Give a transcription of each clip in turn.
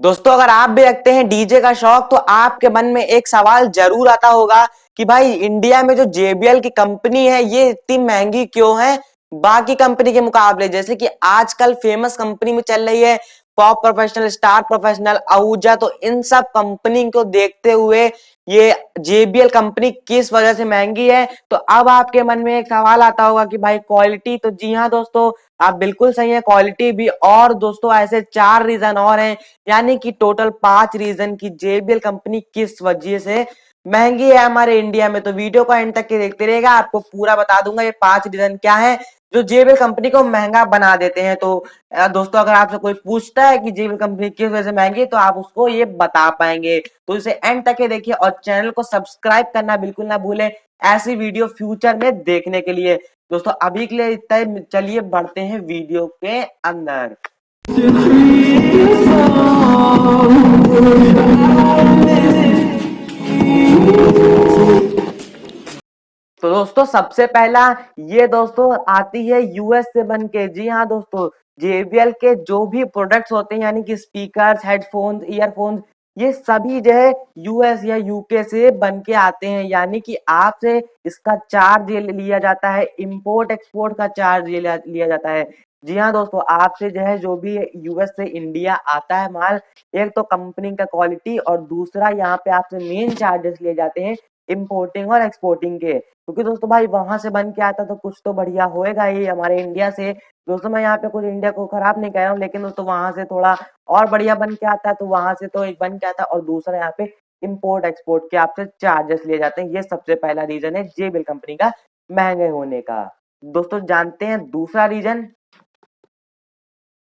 दोस्तों अगर आप भी रखते हैं डीजे का शौक तो आपके मन में एक सवाल जरूर आता होगा कि भाई इंडिया में जो JBL की कंपनी है ये इतनी महंगी क्यों है बाकी कंपनी के मुकाबले। जैसे कि आजकल फेमस कंपनी में चल रही है pop professional, star professional, Ahuja, तो इन सब कंपनी को देखते हुए ये JBL कंपनी किस वजह से महंगी है। तो अब आपके मन में एक सवाल आता होगा कि भाई क्वालिटी, तो जी हाँ दोस्तों, आप बिल्कुल सही है, क्वालिटी भी। और दोस्तों ऐसे 4 रीजन और हैं, यानी कि टोटल 5 रीजन की JBL कंपनी किस वजह से महंगी है हमारे इंडिया में। तो वीडियो को एंड तक के देखते रहेगा, आपको पूरा बता दूंगा ये 5 रीजन क्या है जो JBL कंपनी को महंगा बना देते हैं। तो दोस्तों अगर आपसे कोई पूछता है कि JBL कंपनी किस वजह से महंगी है तो आप उसको ये बता पाएंगे। तो इसे एंड तक के देखिए और चैनल को सब्सक्राइब करना बिल्कुल ना भूलें ऐसी वीडियो फ्यूचर में देखने के लिए। दोस्तों अभी के लिए इतना ही, चलिए बढ़ते हैं वीडियो के अंदर। तो दोस्तों सबसे पहला ये दोस्तों आती है यूएस से बन के। जी हाँ दोस्तों, JBL के जो भी प्रोडक्ट्स होते हैं यानी कि स्पीकर्स, हेडफोन्स, ईयरफोन्स, ये सभी जो है यूएस या यूके से बन के आते हैं, यानी कि आपसे इसका चार्ज लिया जाता है, इंपोर्ट एक्सपोर्ट का चार्ज लिया जाता है। जी हाँ दोस्तों, आपसे जो है जो भी यूएस से इंडिया आता है माल, एक तो कंपनी का क्वालिटी और दूसरा यहाँ पे आपसे मेन चार्जेस लिए जाते हैं इंपोर्टिंग और एक्सपोर्टिंग के। क्योंकि दोस्तों भाई वहां से बन के आता तो कुछ तो बढ़िया होएगा ही हमारे इंडिया से। दोस्तों मैं यहाँ पे कुछ इंडिया को खराब नहीं कह रहा हूँ, लेकिन दोस्तों वहां से थोड़ा और बढ़िया बन के आता है, तो वहां से तो एक बन के आता है और दूसरा यहाँ पे इंपोर्ट एक्सपोर्ट के आपसे चार्जेस लिए जाते हैं। ये सबसे पहला रीजन है JBL कंपनी का महंगे होने का। दोस्तों जानते हैं दूसरा रीजन।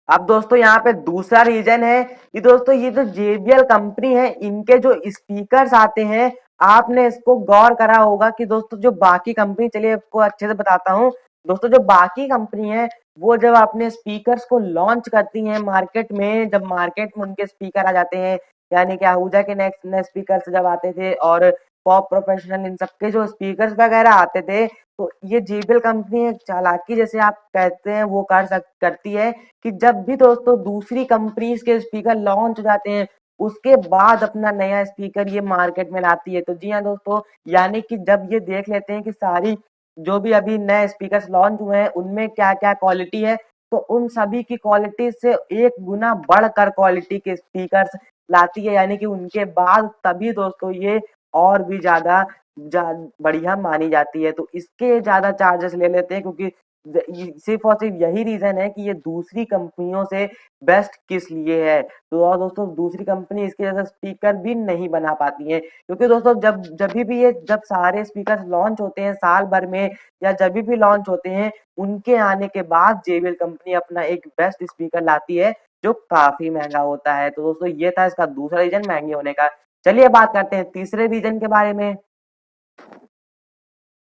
अब दोस्तों यहाँ पे दूसरा रीजन है कि दोस्तों ये जो JBL कंपनी है इनके जो स्पीकर्स आते हैं, आपने इसको गौर करा होगा कि दोस्तों जो बाकी कंपनी, चलिए आपको अच्छे से बताता हूँ। दोस्तों जो बाकी कंपनी है वो जब अपने स्पीकर्स को लॉन्च करती हैं मार्केट में, जब मार्केट में उनके स्पीकर आ जाते हैं, यानी कि आहूजा के नेक्स्ट नए स्पीकर जब आते थे और पॉप प्रोफेशनल इन सबके जो स्पीकर्स वगैरह आते थे, तो ये JBL कंपनी एक चालाकी जैसे आप कहते हैं वो करती है कि जब भी दोस्तों दूसरी कंपनीज के स्पीकर लॉन्च हो जाते हैं उसके बाद अपना नया स्पीकर ये मार्केट में लाती है। तो जी हाँ दोस्तों, यानी कि जब ये देख लेते हैं कि सारी जो भी अभी नए स्पीकर लॉन्च हुए हैं उनमें क्या क्या क्वालिटी है, तो उन सभी की क्वालिटी से एक गुना बढ़कर क्वालिटी के स्पीकर लाती है, यानी कि उनके बाद तभी दोस्तों ये और भी ज्यादा बढ़िया मानी जाती है। तो इसके ज्यादा चार्जेस ले लेते हैं क्योंकि सिर्फ और सिर्फ यही रीजन है कि ये दूसरी कंपनियों से बेस्ट किस लिए है। तो और दोस्तों दूसरी कंपनी इसके जैसा स्पीकर भी नहीं बना पाती है, क्योंकि दोस्तों जब जब भी ये जब सारे स्पीकर लॉन्च होते हैं साल भर में या जब भी लॉन्च होते हैं, उनके आने के बाद JBL कंपनी अपना एक बेस्ट स्पीकर लाती है जो काफी महंगा होता है। तो दोस्तों ये था इसका दूसरा रीजन महंगे होने का। चलिए बात करते हैं तीसरे रीजन के बारे में।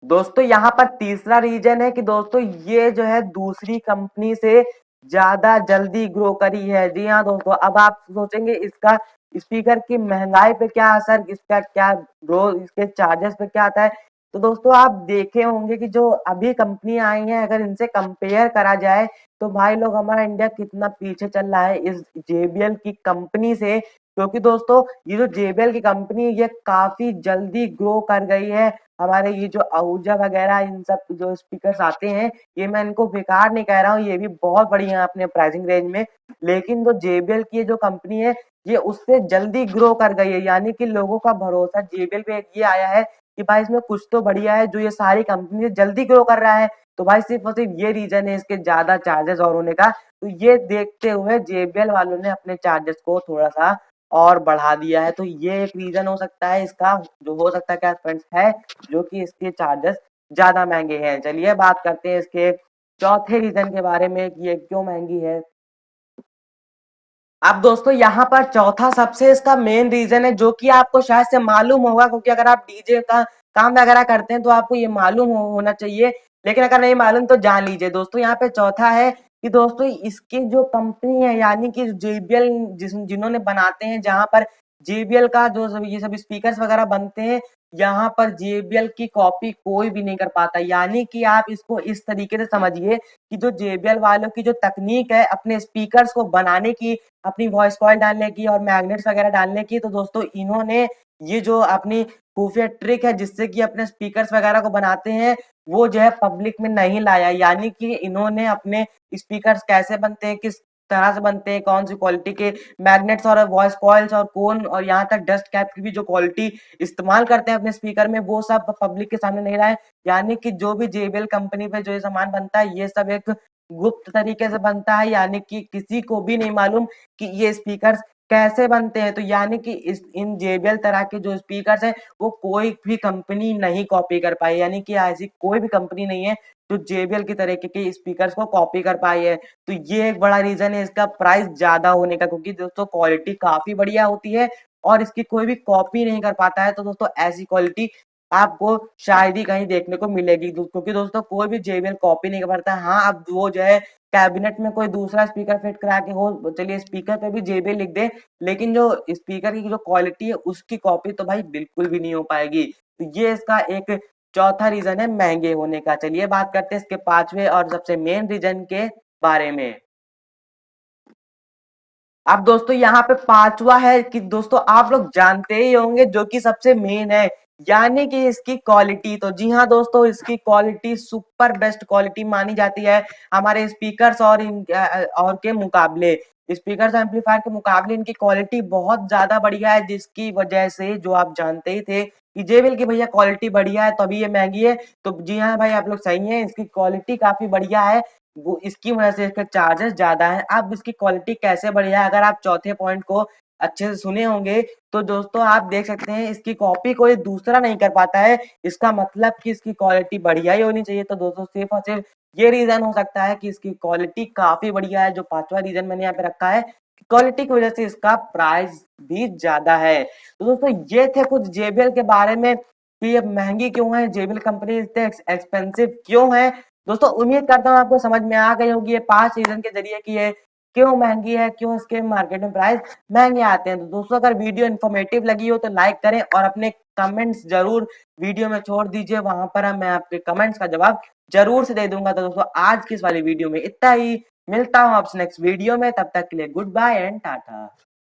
दोस्तों यहाँ पर तीसरा रीजन है कि दोस्तों ये जो है दूसरी कंपनी से ज्यादा जल्दी ग्रो करी है। जी हाँ दोस्तों, अब आप सोचेंगे इसका स्पीकर की महंगाई पे क्या असर, इसका क्या ग्रो, इसके चार्जेस पे क्या आता है। तो दोस्तों आप देखे होंगे कि जो अभी कंपनी आई है अगर इनसे कंपेयर करा जाए तो भाई लोग हमारा इंडिया कितना पीछे चल रहा है इस JBL की कंपनी से। क्योंकि दोस्तों ये जो JBL की कंपनी ये काफी जल्दी ग्रो कर गई है। हमारे ये जो आहूजा वगैरह इन सब जो स्पीकर्स आते हैं, ये मैं इनको बेकार नहीं कह रहा हूँ, ये भी बहुत बढ़िया है अपने प्राइसिंग रेंज में। लेकिन जो JBL की जो कंपनी है ये उससे जल्दी ग्रो कर गई है, यानी कि लोगों का भरोसा JBL पे ये आया है कि भाई इसमें कुछ तो बढ़िया है जो ये सारी कंपनी जल्दी ग्रो कर रहा है। तो भाई सिर्फ और सिर्फ ये रीजन है इसके ज्यादा चार्जेस और होने का। तो ये देखते हुए JBL वालों ने अपने चार्जेस को थोड़ा सा और बढ़ा दिया है। तो ये एक रीजन हो सकता है इसका, जो हो सकता है क्या फ्रेंड्स है, जो कि इसके चार्जेस ज्यादा महंगे हैं। चलिए बात करते हैं इसके चौथे रीजन के बारे में कि ये क्यों महंगी है। अब दोस्तों यहाँ पर चौथा सबसे इसका मेन रीजन है जो कि आपको शायद से मालूम होगा, क्योंकि अगर आप डीजे का काम वगैरह करते हैं तो आपको ये मालूम होना चाहिए, लेकिन अगर नहीं मालूम तो जान लीजिए। दोस्तों यहाँ पे चौथा है कि दोस्तों इसकी जो कंपनी है यानी कि JBL जिन्होंने बनाते हैं, जहां पर JBL का जो सब ये सब स्पीकर्स वगैरह बनते हैं, यहाँ पर JBL की कॉपी कोई भी नहीं कर पाता। यानी कि आप इसको इस तरीके से समझिए कि जो JBL वालों की जो तकनीक है अपने स्पीकर्स को बनाने की, अपनी वॉइस कॉइल डालने की और मैग्नेट्स वगैरह डालने की, तो दोस्तों इन्होंने ये जो अपनी खुफिया ट्रिक है जिससे कि अपने स्पीकर्स वगैरह को बनाते हैं, वो जो है पब्लिक में नहीं लाया। यानी कि इन्होंने अपने स्पीकर्स कैसे बनते हैं, किस तरह से बनते हैं, कौन सी क्वालिटी के मैग्नेट्स और वॉइस कॉइल्स और कोन और यहाँ तक डस्ट कैप की भी जो क्वालिटी इस्तेमाल करते हैं अपने स्पीकर में, वो सब पब्लिक के सामने नहीं लाए। यानी कि जो भी JBL कंपनी पे जो ये सामान बनता है, ये सब एक गुप्त तरीके से बनता है, यानी कि किसी को भी नहीं मालूम कि ये स्पीकर्स कैसे बनते हैं। तो यानी कि इस इन JBL तरह के जो स्पीकर्स हैं, वो कोई भी कंपनी नहीं कॉपी कर पाई। यानी कि ऐसी कोई भी कंपनी नहीं है जो JBL की तरीके के स्पीकर्स को कॉपी कर पाई है। तो ये एक बड़ा रीजन है इसका प्राइस ज्यादा होने का, क्योंकि दोस्तों क्वालिटी काफी बढ़िया होती है और इसकी कोई भी कॉपी नहीं कर पाता है। तो दोस्तों ऐसी क्वालिटी आपको शायद ही कहीं देखने को मिलेगी, क्योंकि दोस्तों कोई भी JBL कॉपी नहीं कर पाता है। हाँ, अब वो जो है कैबिनेट में कोई दूसरा स्पीकर फिट करा के हो, चलिए स्पीकर पे भी JBL लिख दे, लेकिन जो स्पीकर की जो क्वालिटी है उसकी कॉपी तो भाई बिल्कुल भी नहीं हो पाएगी। तो ये इसका एक चौथा रीजन है महंगे होने का। चलिए बात करते हैं इसके पांचवे और सबसे मेन रीजन के बारे में। अब दोस्तों यहाँ पे पांचवा है कि दोस्तों आप लोग जानते ही होंगे जो कि सबसे मेन है, यानी कि इसकी क्वालिटी। तो जी हाँ दोस्तों, इसकी क्वालिटी सुपर बेस्ट क्वालिटी मानी जाती है हमारे स्पीकर्स और और के मुकाबले। स्पीकर्स एम्पलीफायर के मुकाबले इनकी क्वालिटी बहुत ज्यादा बढ़िया है, जिसकी वजह से जो आप जानते ही थे कि JBL की भैया क्वालिटी बढ़िया है तभी ये महंगी है। तो जी हाँ भाई, आप लोग सही है, इसकी क्वालिटी काफी बढ़िया है, वो इसकी वजह से इसके चार्जेस ज्यादा है। अब इसकी क्वालिटी कैसे बढ़िया है, अगर आप चौथे पॉइंट को अच्छे से सुने होंगे तो दोस्तों आप देख सकते हैं इसकी कॉपी कोई दूसरा नहीं कर पाता है। इसका मतलब कि इसकी क्वालिटी बढ़िया ही होनी चाहिए। तो दोस्तों सिर्फ और सिर्फ ये रीजन हो सकता है कि इसकी क्वालिटी काफी बढ़िया है, जो पांचवा रीजन मैंने यहाँ पे रखा है। क्वालिटी की वजह से इसका प्राइस भी ज्यादा है। तो दोस्तों ये थे कुछ JBL के बारे में कि ये महंगी क्यों है, JBL कंपनी इतने एक्सपेंसिव क्यों है। दोस्तों उम्मीद करता हूँ आपको समझ में आ गई होगी ये 5 रीजन के जरिए कि ये क्यों महंगी है, क्यों इसके मार्केट में प्राइस महंगे आते हैं। तो दोस्तों अगर वीडियो इन्फॉर्मेटिव लगी हो तो लाइक करें और अपने कमेंट्स जरूर वीडियो में छोड़ दीजिए, वहां पर मैं आपके कमेंट्स का जवाब जरूर से दे दूंगा। तो दोस्तों आज की इस वाली वीडियो में इतना ही, मिलता हूँ आपसे नेक्स्ट वीडियो में, तब तक के लिए गुड बाय एंड टाटा।